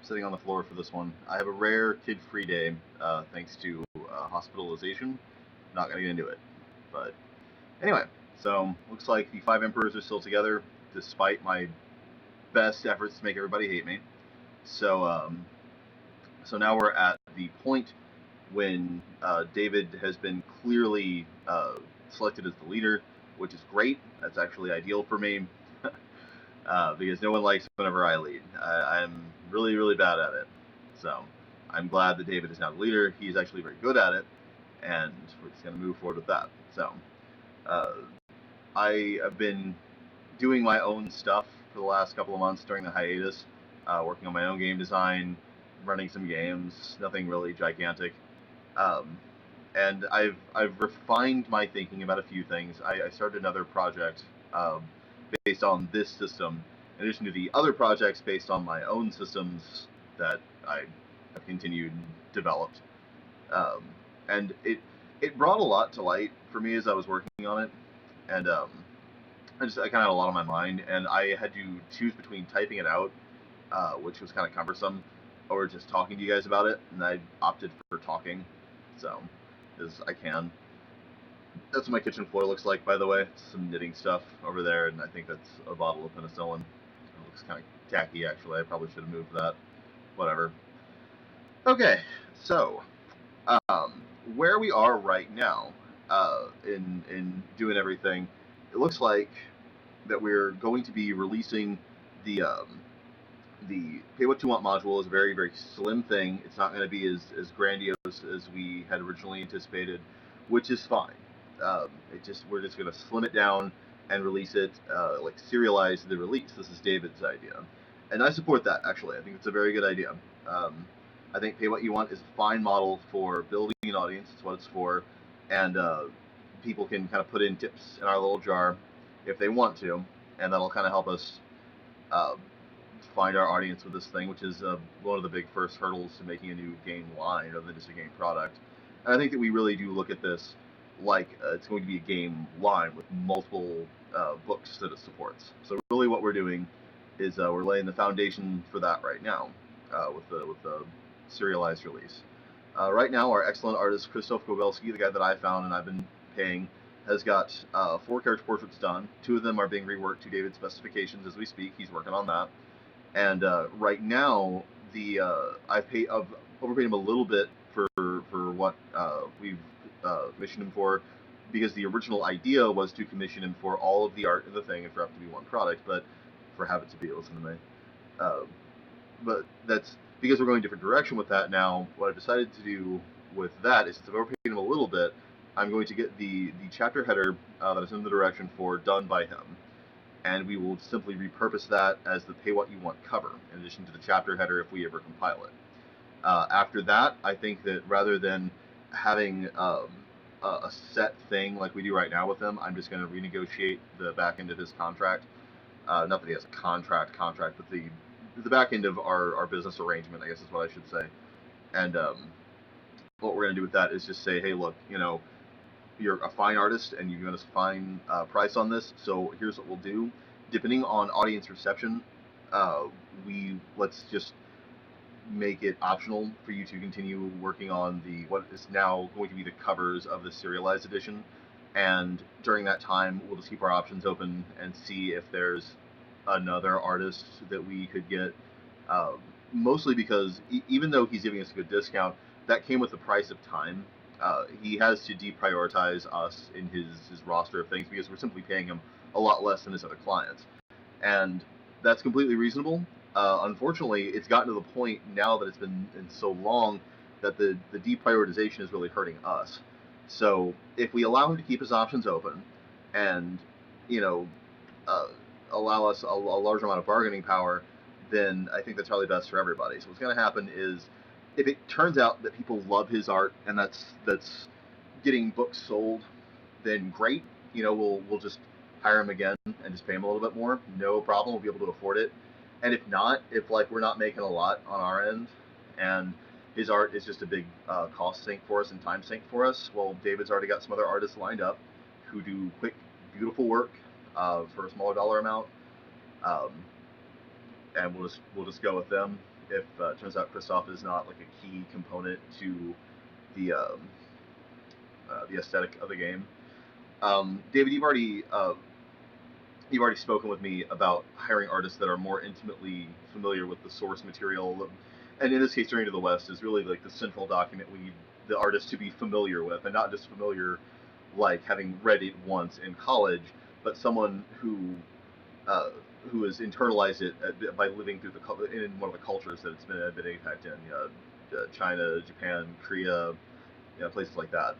sitting on the floor for this one. I have a rare kid-free day, thanks to hospitalization. Not gonna get into it, but anyway. So looks like the five emperors are still together, despite my best efforts to make everybody hate me. So now we're at the point when David has been clearly selected as the leader, which is great. That's actually ideal for me. Because no one likes whenever I lead. I'm really, really bad at it. So I'm glad that David is now the leader. He's actually very good at it, and we're just going to move forward with that. So uh, I have been doing my own stuff for the last couple of months during the hiatus, working on my own game design, running some games, nothing really gigantic. Um, and I've refined my thinking about a few things. I started another project based on this system, in addition to the other projects based on my own systems that I have continued and developed. Um, and it brought a lot to light for me as I was working on it, and I kind of had a lot on my mind, and I had to choose between typing it out, which was kind of cumbersome, or just talking to you guys about it, and I opted for talking, so as I can. That's what my kitchen floor looks like, by the way. It's some knitting stuff over there, and I think that's a bottle of penicillin. It looks kind of tacky, actually. I probably should have moved that. Whatever. Okay, so um, where we are right now in doing everything, it looks like that we're going to be releasing the pay what you want module is a very, very slim thing. It's not going to be as grandiose as we had originally anticipated, which is fine. We're just going to slim it down and release it, like serialize the release. This is David's idea, and I support that. Actually, I think it's a very good idea. I think pay what you want is a fine model for building an audience. It's what it's for, and people can kind of put in tips in our little jar if they want to, and that'll kind of help us uh, find our audience with this thing, which is one of the big first hurdles to making a new game line rather than just a game product. And I think that we really do look at this like it's going to be a game line with multiple books that it supports. So really, what we're doing is we're laying the foundation for that right now with the serialized release. Right now, our excellent artist Krzysztof Kowalski, the guy that I found and I've been paying, has got 4 character portraits done. 2 of them are being reworked to David's specifications as we speak. He's working on that. And right now, I've overpaid him a little bit for what we've commissioned him for, because the original idea was to commission him for all of the art of the thing and for it to be one product, but for Have It to Be, listen to me. Uh, but that's because we're going a different direction with that now. What I've decided to do with that is, since I've overpaid him a little bit, I'm going to get the chapter header that is in the direction for done by him, and we will simply repurpose that as the pay what you want cover, in addition to the chapter header if we ever compile it. After that, I think that rather than having a set thing like we do right now with him, I'm just going to renegotiate the back end of his contract. Not that he has a contract, but the back end of our business arrangement, I guess is what I should say. And what we're going to do with that is just say, hey, look, you're a fine artist and you're going to fine price on this. So here's what we'll do. Depending on audience reception, let's just make it optional for you to continue working on what is now going to be the covers of the serialized edition. And during that time, we'll just keep our options open and see if there's another artist that we could get. Uh, Mostly because even though he's giving us a good discount, that came with the price of time. He has to deprioritize us in his roster of things because we're simply paying him a lot less than his other clients. And that's completely reasonable. Unfortunately, it's gotten to the point now that it's been in so long that the deprioritization is really hurting us. So if we allow him to keep his options open and, you know, uh, allow us a large amount of bargaining power, then I think that's probably best for everybody. So what's going to happen is, if it turns out that people love his art and that's getting books sold, then great. We'll just hire him again and just pay him a little bit more. No problem. We'll be able to afford it. And if not, if like we're not making a lot on our end, and his art is just a big cost sink for us and time sink for us, well, David's already got some other artists lined up who do quick, beautiful work for a smaller dollar amount, um, and we'll just go with them. if it turns out Kristoff is not like a key component to the the aesthetic of the game. David, you've already spoken with me about hiring artists that are more intimately familiar with the source material, and in this case, Journey to the West is really like the central document we need the artist to be familiar with, and not just familiar like having read it once in college, but someone uh, who has internalized it by living through in one of the cultures that it's been impacted in, China, Japan, Korea, places like that.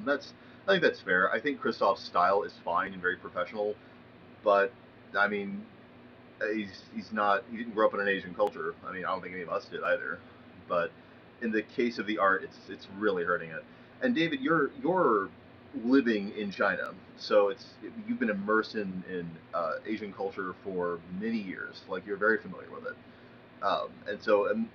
That's I think that's fair. I think Kristoff's style is fine and very professional, but I mean, he's not he didn't grow up in an Asian culture. I mean, I don't think any of us did either. But in the case of the art, it's really hurting it. And David, you're living in China, so you've been immersed in Asian culture for many years. Like you're very familiar with it. And so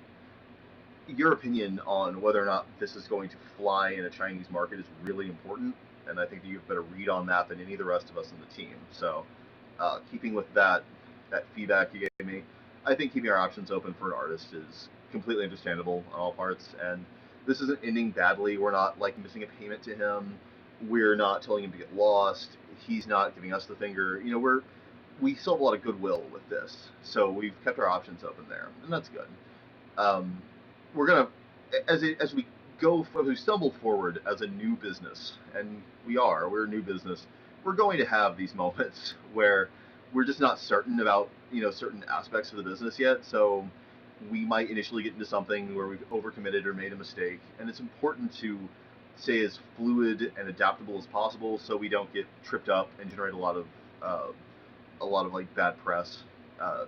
your opinion on whether or not this is going to fly in a Chinese market is really important, and I think that you have better read on that than any of the rest of us in the team. So, keeping with that feedback you gave me, I think keeping our options open for an artist is completely understandable on all parts. And this isn't ending badly. We're not like missing a payment to him. We're not telling him to get lost. He's not giving us the finger. We still have a lot of goodwill with this, so we've kept our options open there, and that's good. Um, we're gonna as we as we stumble forward as a new business, and we're a new business. We're going to have these moments where we're just not certain about certain aspects of the business yet. So we might initially get into something where we've overcommitted or made a mistake, and it's important to stay as fluid and adaptable as possible so we don't get tripped up and generate a lot of like bad press.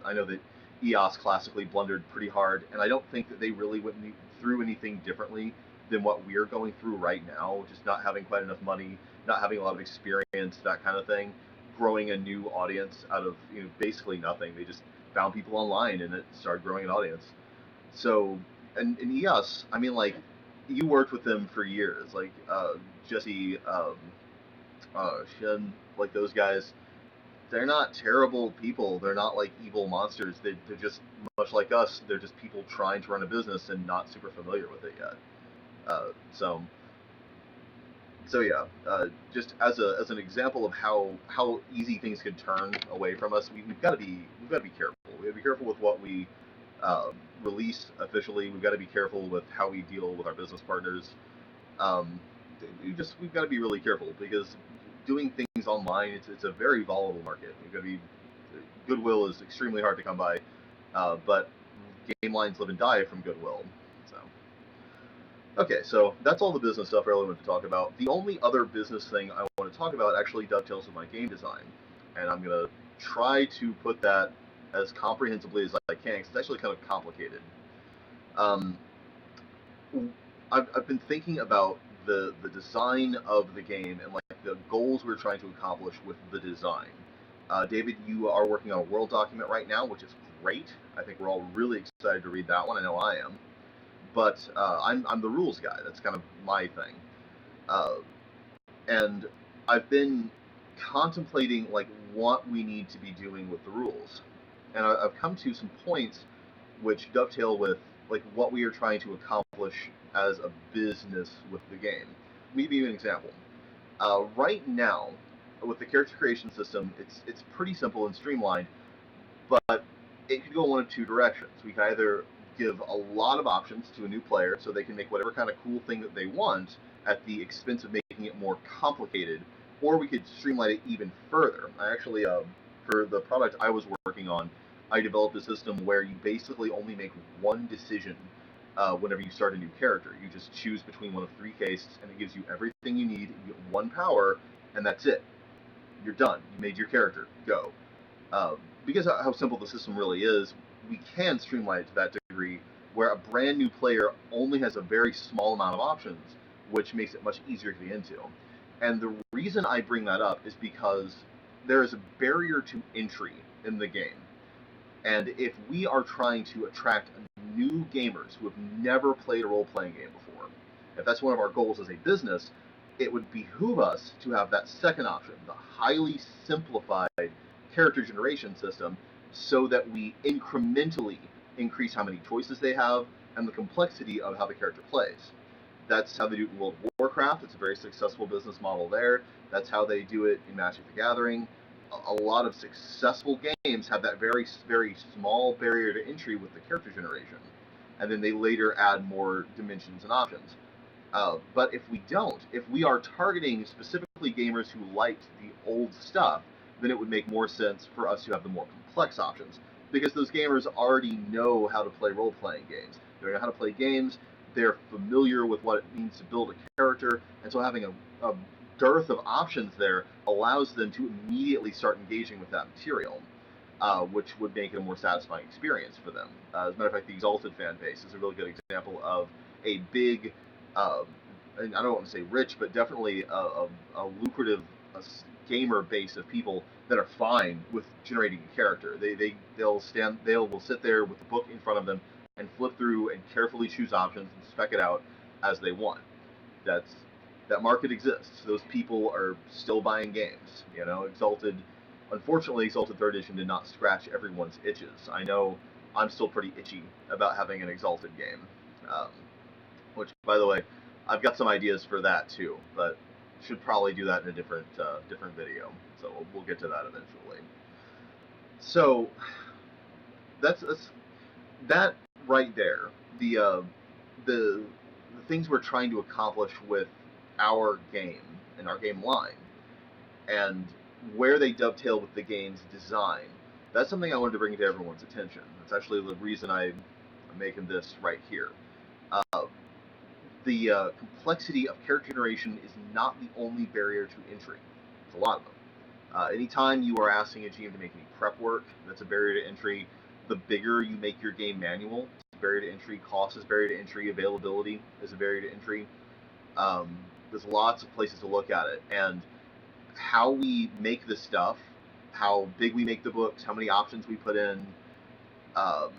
I know that EOS classically blundered pretty hard, and I don't think that they really went through anything differently than what we're going through right now, just not having quite enough money, not having a lot of experience, that kind of thing, growing a new audience out of basically nothing. They just found people online and it started growing an audience. So, and in EOS, I mean, like, you worked with them for years, like Jesse, Shin, like those guys. They're not terrible people. They're not like evil monsters. They're just much like us. They're just people trying to run a business and not super familiar with it yet. Uh, so so yeah, just as an example of how easy things could turn away from us, we've got to be careful. We got to be careful with what we release officially. We've got to be careful with how we deal with our business partners. Um, we've got to be really careful because doing things online, it's a very volatile market. We've got to be goodwill is extremely hard to come by, but game lines live and die from goodwill. So okay, so that's all the business stuff I really wanted to talk about. The only other business thing I want to talk about actually dovetails with my game design, and I'm gonna try to put that as comprehensively as I can because it's actually kind of complicated. Um, I've been thinking about the design of the game and like the goals we're trying to accomplish with the design. David, you are working on a world document right now, which is great. I think we're all really excited to read that one. I know I am. But I'm the rules guy. That's kind of my thing. Uh, and I've been contemplating like what we need to be doing with the rules, and I've come to some points which dovetail with like what we are trying to accomplish as a business with the game. Let me give you an example. Right now, with the character creation system, it's pretty simple and streamlined, but it could go one of two directions. We could either give a lot of options to a new player so they can make whatever kind of cool thing that they want at the expense of making it more complicated, or we could streamline it even further. I actually, for the product I was working on, I developed a system where you basically only make one decision whenever you start a new character. You just choose between one of three cases, and it gives you everything you need. You get one power, and that's it. You're done. You made your character. Go. Because of how simple the system really is, we can streamline it to that degree where a brand new player only has a very small amount of options, which makes it much easier to get into. And the reason I bring that up is because there is a barrier to entry in the game. And if we are trying to attract new gamers who have never played a role playing game before, if that's one of our goals as a business, it would behoove us to have that second option, the highly simplified character generation system, so that we incrementally increase how many choices they have, and the complexity of how the character plays. That's how they do it in World of Warcraft. It's a very successful business model there. That's how they do it in Magic the Gathering. A lot of successful games have that very, very small barrier to entry with the character generation, and then they later add more dimensions and options. But if we don't, if we are targeting specifically gamers who liked the old stuff, then it would make more sense for us to have the more complex options. Because those gamers already know how to play role playing games. They know how to play games, they're familiar with what it means to build a character, and so having a dearth of options there allows them to immediately start engaging with that material. Which would make it a more satisfying experience for them. As a matter of fact, the Exalted fan base is a really good example of a big, and I don't want to say rich, but definitely a lucrative gamer base of people that are fine with generating a character. They'll sit there with the book in front of them and flip through and carefully choose options and spec it out as they want. That's that market exists. Those people are still buying games. Unfortunately, Exalted Third Edition did not scratch everyone's itches. I know I'm still pretty itchy about having an Exalted game, um, which, by the way, I've got some ideas for that too, but should probably do that in a different video. So we'll get to that eventually. So that's that right there. The things we're trying to accomplish with our game and our game line, and where they dovetail with the game's design. That's something I wanted to bring to everyone's attention. That's actually the reason I'm making this right here. Uh, the complexity of character generation is not the only barrier to entry. There's a lot of them. Anytime you are asking a GM to make any prep work, that's a barrier to entry. The bigger you make your game manual, it's a barrier to entry. Cost is a barrier to entry. Availability is a barrier to entry. There's lots of places to look at it, and how we make the stuff, how big we make the books, how many options we put in, um,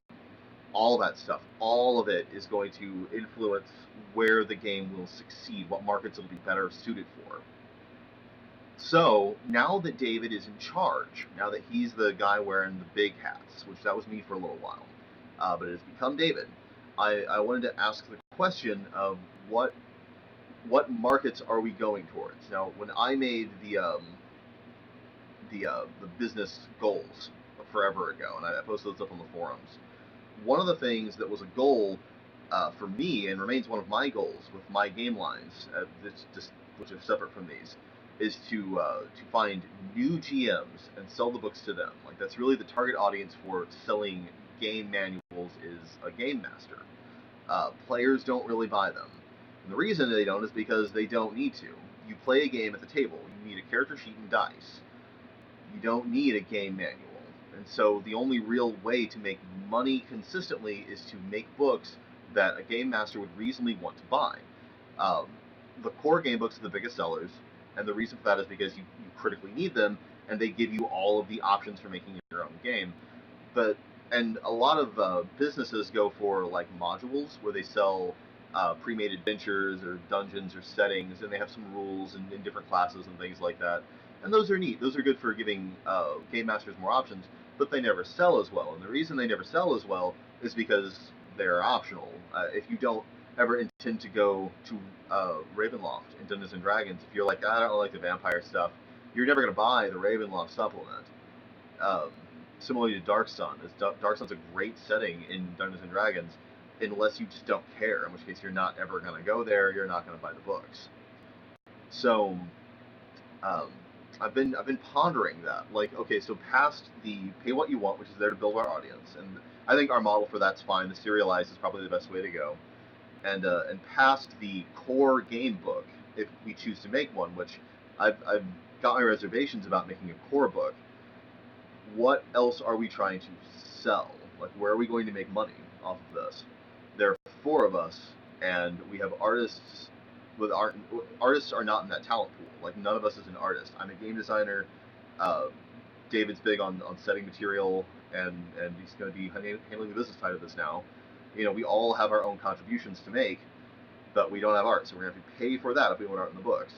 all that stuff, all of it is going to influence where the game will succeed, what markets it'll be better suited for. So now that David is in charge, now that he's the guy wearing the big hats, which that was me for a little while, but it has become David, I wanted to ask the question of what markets are we going towards? Now, when I made the business goals forever ago, and I posted those up on the forums, one of the things that was a goal for me, and remains one of my goals with my game lines, which are separate from these, is to find new GMs and sell the books to them. Like, that's really the target audience for selling game manuals, is a game master. Players don't really buy them. And the reason they don't is because they don't need to. You play a game at the table. You need a character sheet and dice. You don't need a game manual. And so the only real way to make money consistently is to make books that a game master would reasonably want to buy. The core game books are the biggest sellers, and the reason for that is because you critically need them, and they give you all of the options for making your own game. And a lot of businesses go for like modules where they sell pre-made adventures or dungeons or settings, and they have some rules and in different classes and things like that. And those are neat. Those are good for giving game masters more options, but they never sell as well. And the reason they never sell as well is because they're optional. If you don't ever intend to go to Ravenloft in Dungeons and Dragons, if you're like, I don't like the vampire stuff, you're never going to buy the Ravenloft supplement. Similarly to Dark Sun, Dark Sun's a great setting in Dungeons and Dragons, unless you just don't care, in which case you're not ever going to go there, you're not going to buy the books. So I've been pondering that. Like, okay, so past the pay what you want, which is there to build our audience, and I think our model for that's fine. The serialized is probably the best way to go. And past the core game book, if we choose to make one, which I've got my reservations about making a core book. What else are we trying to sell? Like, where are we going to make money off of this? There are 4 of us, and we have artists with art. Artists are not in that talent pool. Like, none of us is an artist. I'm a game designer. David's big on setting material, and he's going to be handling the business side of this now. We all have our own contributions to make, but we don't have art, so we're going to have to pay for that if we want art in the books.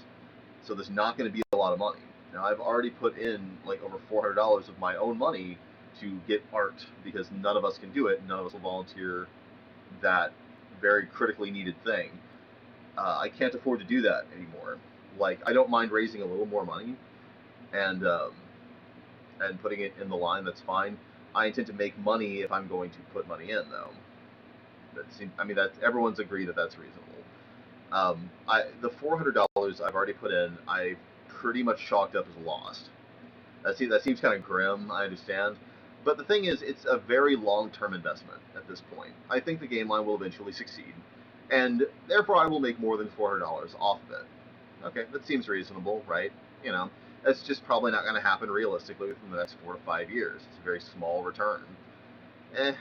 So there's not going to be a lot of money. Now, I've already put in like over $400 of my own money to get art because none of us can do it. None of us will volunteer that very critically needed thing. I can't afford to do that anymore. Like, I don't mind raising a little more money and putting it in the line. That's fine. I intend to make money if I'm going to put money in, though. I mean, that everyone's agreed that that's reasonable. The $400 I've already put in, I pretty much chalked up as lost. That seems kind of grim, I understand. But the thing is, it's a very long-term investment at this point. I think the game line will eventually succeed, and therefore I will make more than $400 off of it. Okay, that seems reasonable, right? You know, that's just probably not going to happen realistically within the next 4 to 5 years. It's a very small return. Eh,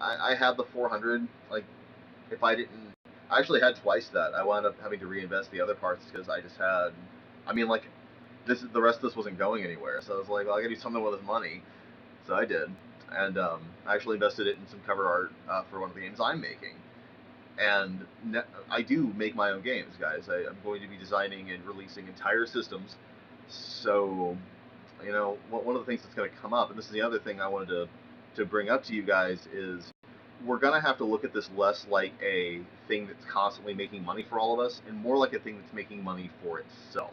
I had the 400. Like, if I didn't, I actually had twice that. I wound up having to reinvest the other parts because I just had. I mean, like, the rest of this wasn't going anywhere. So I was like, well, I gotta do something with this money. So I did, and I actually invested it in some cover art for one of the games I'm making. And I do make my own games, guys. I'm going to be designing and releasing entire systems. So, you know, one of the things that's going to come up, and this is the other thing I wanted to bring up to you guys, is we're going to have to look at this less like a thing that's constantly making money for all of us, and more like a thing that's making money for itself.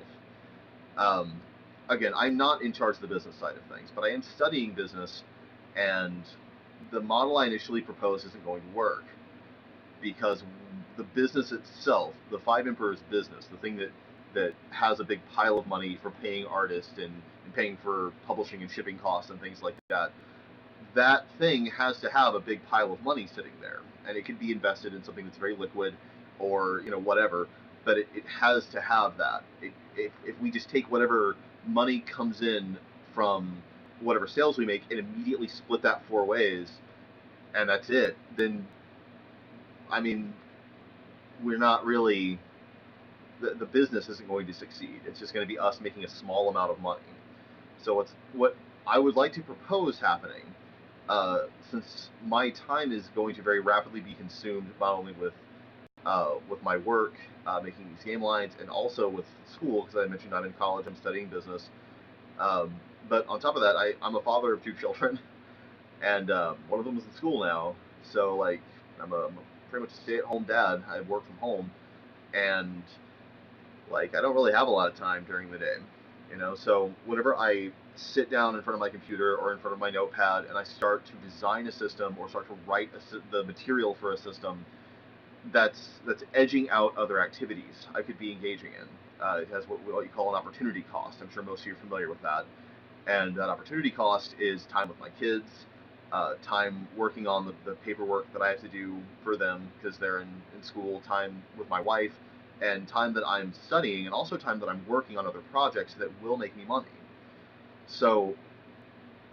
Again, I'm not in charge of the business side of things, but I am studying business, and the model I initially proposed isn't going to work because the business itself, the Five Emperors business, the thing that has a big pile of money for paying artists and paying for publishing and shipping costs and things like that, that thing has to have a big pile of money sitting there, and it can be invested in something that's very liquid or, you know, whatever, but it has to have that. If we just take whatever money comes in from whatever sales we make and immediately split that 4 ways and that's it, then I mean, we're not really, the business isn't going to succeed. It's just going to be us making a small amount of money. So what I would like to propose happening, since my time is going to very rapidly be consumed not only with my work making these game lines and also with school, because I mentioned I'm in college, I'm studying business. But on top of that, I'm a father of 2 children, and one of them is in school now. So like I'm a pretty much a stay-at-home dad. I work from home, and like I don't really have a lot of time during the day, you know. So whenever I sit down in front of my computer or in front of my notepad and I start to design a system or start to write the material for a system, that's edging out other activities I could be engaging in. It has what you call an opportunity cost. I'm sure most of you are familiar with that. And that opportunity cost is time with my kids, time working on the paperwork that I have to do for them because they're in school, time with my wife, and time that I'm studying, and also time that I'm working on other projects that will make me money. So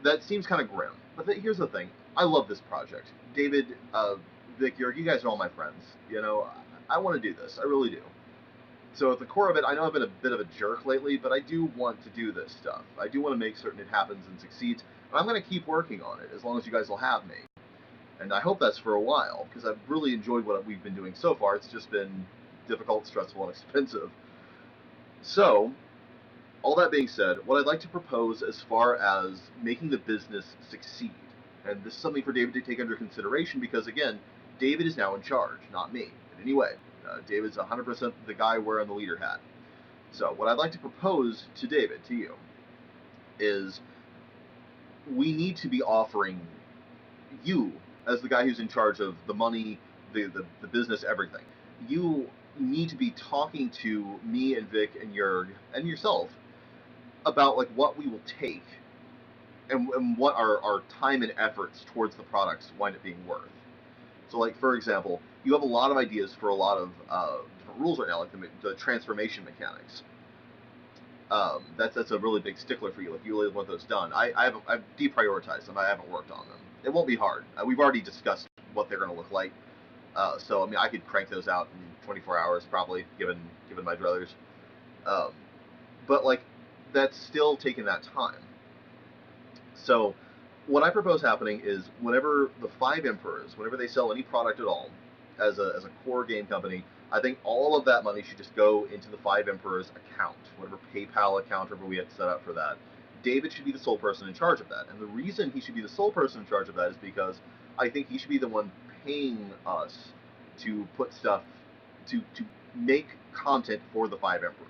that seems kind of grim. But here's the thing. I love this project. David, Vic, you guys are all my friends. You know, I want to do this. I really do. So at the core of it, I know I've been a bit of a jerk lately, but I do want to do this stuff. I do want to make certain it happens and succeeds. And I'm going to keep working on it as long as you guys will have me. And I hope that's for a while, because I've really enjoyed what we've been doing so far. It's just been difficult, stressful, and expensive. So, all that being said, what I'd like to propose as far as making the business succeed, and this is something for David to take under consideration because, again, David is now in charge, not me, in any way. David's 100% the guy wearing the leader hat. So what I'd like to propose to David, to you, is we need to be offering you, as the guy who's in charge of the money, the business, everything, you need to be talking to me and Vic and Jurg and yourself about like what we will take and what our time and efforts towards the products wind up being worth. So like, for example, you have a lot of ideas for a lot of different rules right now, like the transformation mechanics. That's a really big stickler for you. Like, you really want those done. I've deprioritized them. I haven't worked on them. It won't be hard. We've already discussed what they're going to look like. So I mean, I could crank those out in 24 hours probably, given my druthers. But like, that's still taking that time. So what I propose happening is whenever the Five Emperors, whenever they sell any product at all, as a core game company, I think all of that money should just go into the Five Emperors account, whatever PayPal account, whatever we had set up for that. David should be the sole person in charge of that. And the reason he should be the sole person in charge of that is because I think he should be the one paying us to put stuff, to make content for the Five Emperors.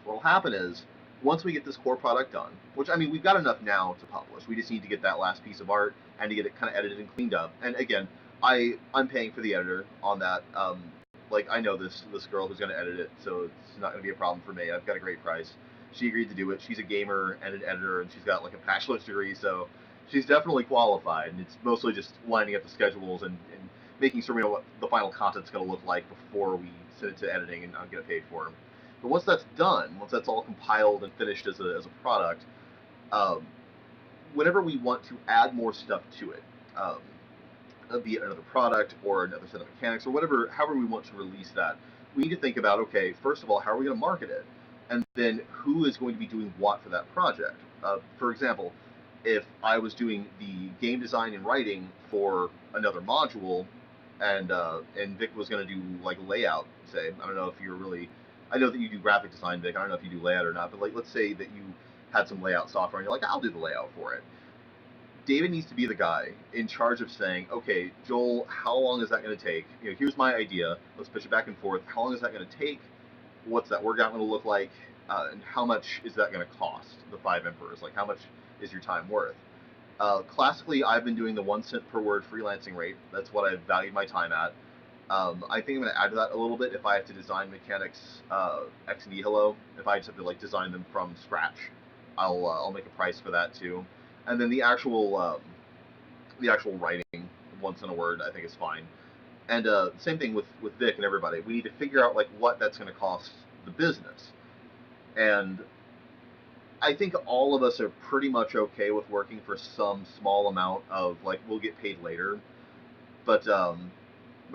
So what'll happen is, once we get this core product done, which, I mean, we've got enough now to publish. We just need to get that last piece of art and to get it kind of edited and cleaned up. And again, I'm paying for the editor on that. Like, I know this girl who's going to edit it, so it's not going to be a problem for me. I've got a great price. She agreed to do it. She's a gamer and an editor, and she's got like a bachelor's degree, so she's definitely qualified. And it's mostly just lining up the schedules and making sure we know what the final content's going to look like before we send it to editing and get it paid for. But once that's done, once that's all compiled and finished as a product, um, whenever we want to add more stuff to it, be it another product or another set of mechanics or whatever, however we want to release that, we need to think about, okay, first of all, how are we going to market it? And then who is going to be doing what for that project? For example, if I was doing the game design and writing for another module, and Vic was going to do like layout, say, I don't know if you're really, I know that you do graphic design, Vic. I don't know if you do layout or not, but like, let's say that you had some layout software and you're like, I'll do the layout for it. David needs to be the guy in charge of saying, okay, Joel, how long is that going to take? You know, here's my idea. Let's pitch it back and forth. How long is that going to take? What's that workout going to look like? And how much is that going to cost the Five Emperors? Like, how much is your time worth? Classically, I've been doing the 1 cent per word freelancing rate. That's what I've valued my time at. I think I'm going to add to that a little bit if I have to design mechanics ex nihilo. If I just have to like design them from scratch, I'll make a price for that too. And then the actual writing, 1 cent a word, I think is fine. And same thing with Vic and everybody. We need to figure out like what that's going to cost the business. And I think all of us are pretty much okay with working for some small amount of like we'll get paid later. But I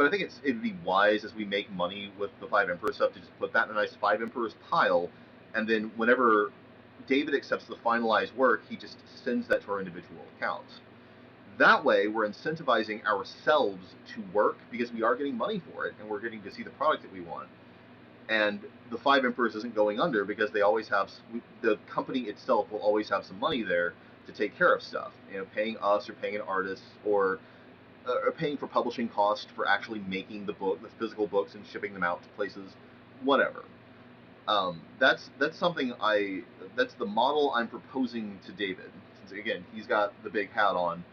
think it'd be wise as we make money with the Five Emperor stuff to just put that in a nice Five Emperors pile, and then whenever David accepts the finalized work, he just sends that to our individual accounts. That way, we're incentivizing ourselves to work because we are getting money for it, and we're getting to see the product that we want. And the Five Emperors isn't going under because they always have, the company itself will always have some money there to take care of stuff. You know, paying us or paying an artist or paying for publishing costs for actually making the physical books and shipping them out to places, whatever. That's something that's the model I'm proposing to David. Since again, he's got the big hat on.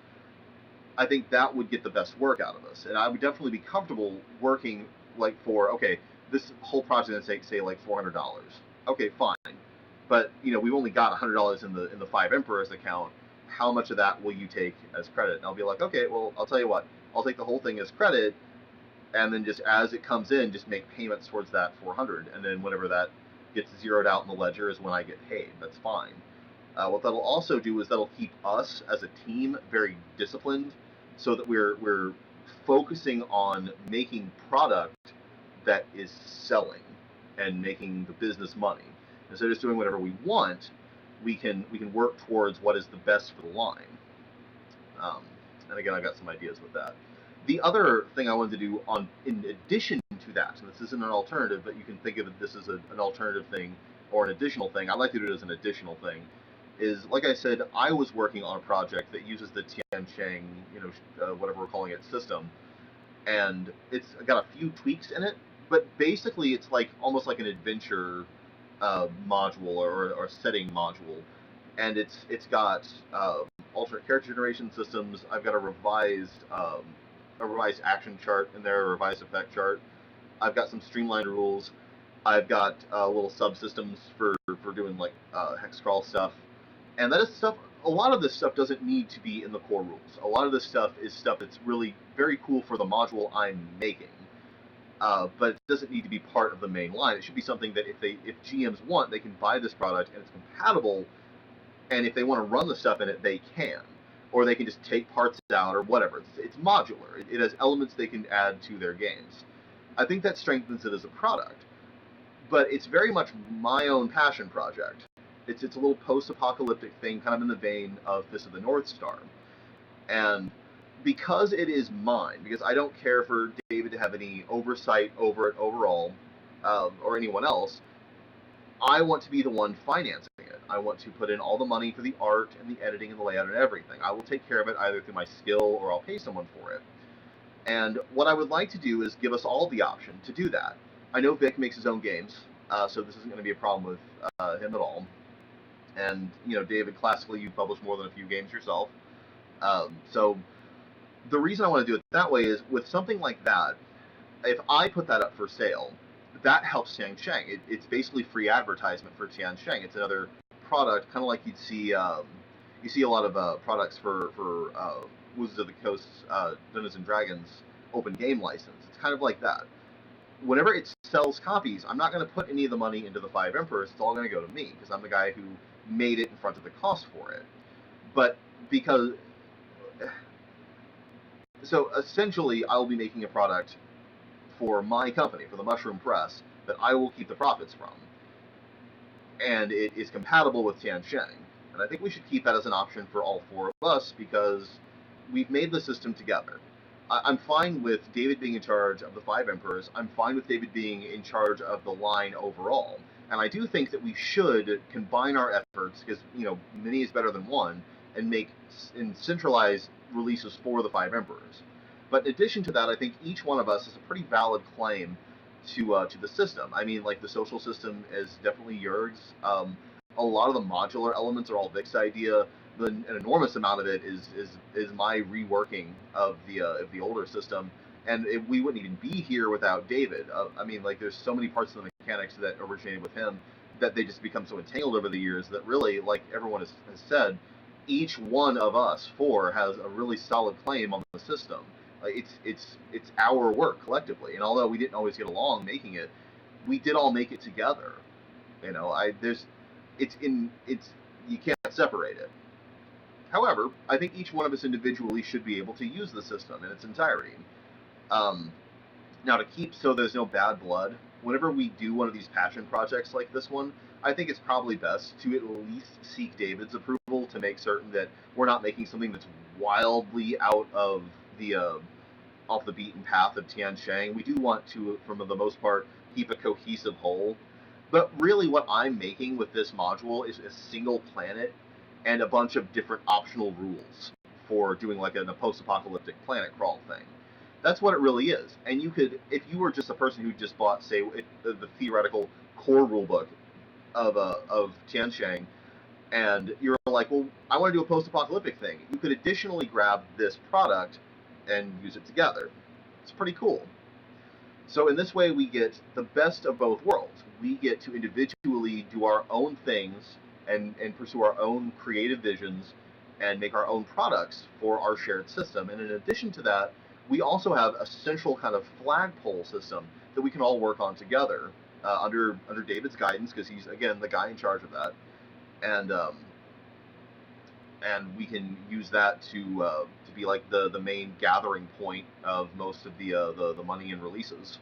I think that would get the best work out of us, and I would definitely be comfortable working like for okay, this whole project is say like $400. Okay, fine, but you know we've only got $100 in the Five Emperors account. How much of that will you take as credit? And I'll be like, okay, well I'll tell you what, I'll take the whole thing as credit, and then just as it comes in, just make payments towards that 400, and then whenever that gets zeroed out in the ledger is when I get paid. That's fine. What that'll also do is that'll keep us as a team very disciplined, so that we're focusing on making product that is selling and making the business money. Instead of just doing whatever we want, we can work towards what is the best for the line. And again, I've got some ideas with that. The other thing I wanted to do in addition to that, and this isn't an alternative, but you can think of this as an alternative thing or an additional thing. I like to do it as an additional thing. Is like I said, I was working on a project that uses the Tiancheng, whatever we're calling it, system, and it's got a few tweaks in it, but basically it's like almost like an adventure module or setting module, and it's got alternate character generation systems. I've got a revised action chart in there, a revised effect chart. I've got some streamlined rules. I've got little subsystems for doing like hex crawl stuff, and that is stuff. A lot of this stuff doesn't need to be in the core rules. A lot of this stuff is stuff that's really very cool for the module I'm making, but it doesn't need to be part of the main line. It should be something that if GMs want, they can buy this product and it's compatible, and if they want to run the stuff in it, they can, or they can just take parts out or whatever. It's modular. It has elements they can add to their games. I think that strengthens it as a product, but it's very much my own passion project. It's a little post-apocalyptic thing, kind of in the vein of Fist of the North Star. And because it is mine, because I don't care for David to have any oversight over it overall, or anyone else, I want to be the one financing it. I want to put in all the money for the art and the editing and the layout and everything. I will take care of it either through my skill or I'll pay someone for it. And what I would like to do is give us all the option to do that. I know Vic makes his own games, so this isn't going to be a problem with him at all. And David, classically, you've published more than a few games yourself. So the reason I want to do it that way is with something like that, if I put that up for sale, that helps Tiansheng. It's basically free advertisement for Tiansheng. It's another product, kind of like you see a lot of products for Wizards of the Coast, Dungeons and Dragons open game license. It's kind of like that. Whenever it sells copies, I'm not going to put any of the money into the Five Emperors. It's all going to go to me because I'm the guy who made it and fronted the cost for it. But because so essentially, I will be making a product for my company, for the Mushroom Press, that I will keep the profits from. And it is compatible with Tiansheng. And I think we should keep that as an option for all four of us because we've made the system together. I'm fine with David being in charge of the Five Emperors. I'm fine with David being in charge of the line overall. And I do think that we should combine our efforts because, many is better than one, and centralize releases for the Five Emperors. But in addition to that, I think each one of us has a pretty valid claim to the system. I mean, like the social system is definitely Jurg's. A lot of the modular elements are all Vic's idea. An enormous amount of it is my reworking of the older system, and we wouldn't even be here without David. I mean, like there's so many parts of the mechanics that originated with him that they just become so entangled over the years that really, like everyone has said, each one of us four has a really solid claim on the system. It's our work collectively, and although we didn't always get along making it, we did all make it together. It's you can't separate it. However, I think each one of us individually should be able to use the system in its entirety. Now, to keep so there's no bad blood, whenever we do one of these passion projects like this one, I think it's probably best to at least seek David's approval to make certain that we're not making something that's wildly out of the off the beaten path of Tiansheng. We do want to, for the most part, keep a cohesive whole. But really what I'm making with this module is a single planet and a bunch of different optional rules for doing like a post-apocalyptic planet crawl thing. That's what it really is. And you could, if you were just a person who just bought, say, the theoretical core rulebook of Tiansheng, and you're like, well, I want to do a post-apocalyptic thing, you could additionally grab this product and use it together. It's pretty cool. So in this way, we get the best of both worlds. We get to individually do our own things and pursue our own creative visions and make our own products for our shared system. And in addition to that, we also have a central kind of flagpole system that we can all work on together under David's guidance, because he's, again, the guy in charge of that. And we can use that to be like the main gathering point of most of the money and releases.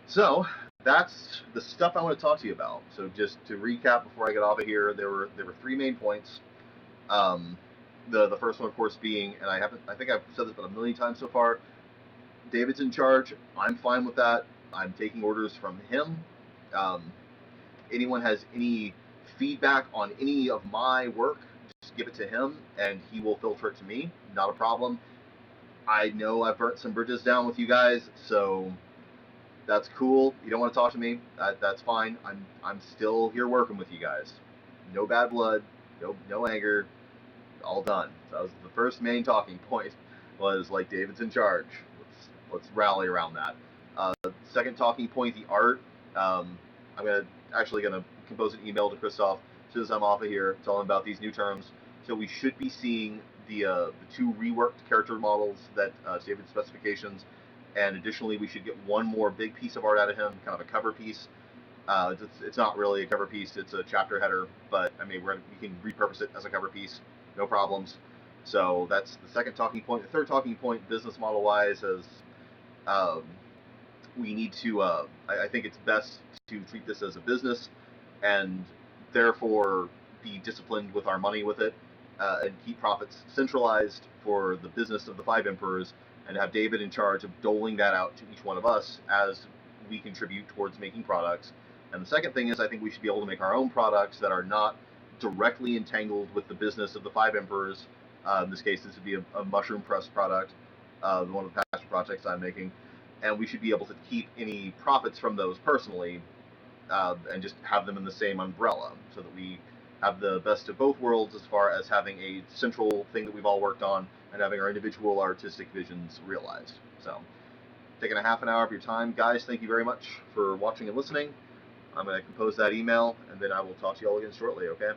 So that's the stuff I want to talk to you about. So just to recap before I get off of here, there were three main points. The first one, of course, being, and I think I've said this about a million times so far, David's in charge. I'm fine with that. I'm taking orders from him. Anyone has any feedback on any of my work, just give it to him, and he will filter it to me. Not a problem. I know I've burnt some bridges down with you guys, so that's cool. You don't want to talk to me, that's fine. I'm still here working with you guys. No bad blood, no anger, all done. So that was the first main talking point, was like David's in charge. Let's rally around that. Second talking point, the art. I'm actually gonna compose an email to Christoph as soon as I'm off of here, tell him about these new terms. So we should be seeing the two reworked character models that David's specifications. And additionally, we should get one more big piece of art out of him, kind of a cover piece. It's not really a cover piece, it's a chapter header, but I mean, we can repurpose it as a cover piece, no problems. So that's the second talking point. The third talking point, business model wise, is we need to, I think it's best to treat this as a business and therefore be disciplined with our money with it, and keep profits centralized for the business of the Five Emperors, and have David in charge of doling that out to each one of us as we contribute towards making products. And the second thing is I think we should be able to make our own products that are not directly entangled with the business of the Five Emperors. In this case, this would be a mushroom press product, one of the passion projects I'm making, and we should be able to keep any profits from those personally, and just have them in the same umbrella, so that we have the best of both worlds as far as having a central thing that we've all worked on and having our individual artistic visions realized. So, taking a half an hour of your time, guys, thank you very much for watching and listening. I'm going to compose that email, and then I will talk to you all again shortly, okay?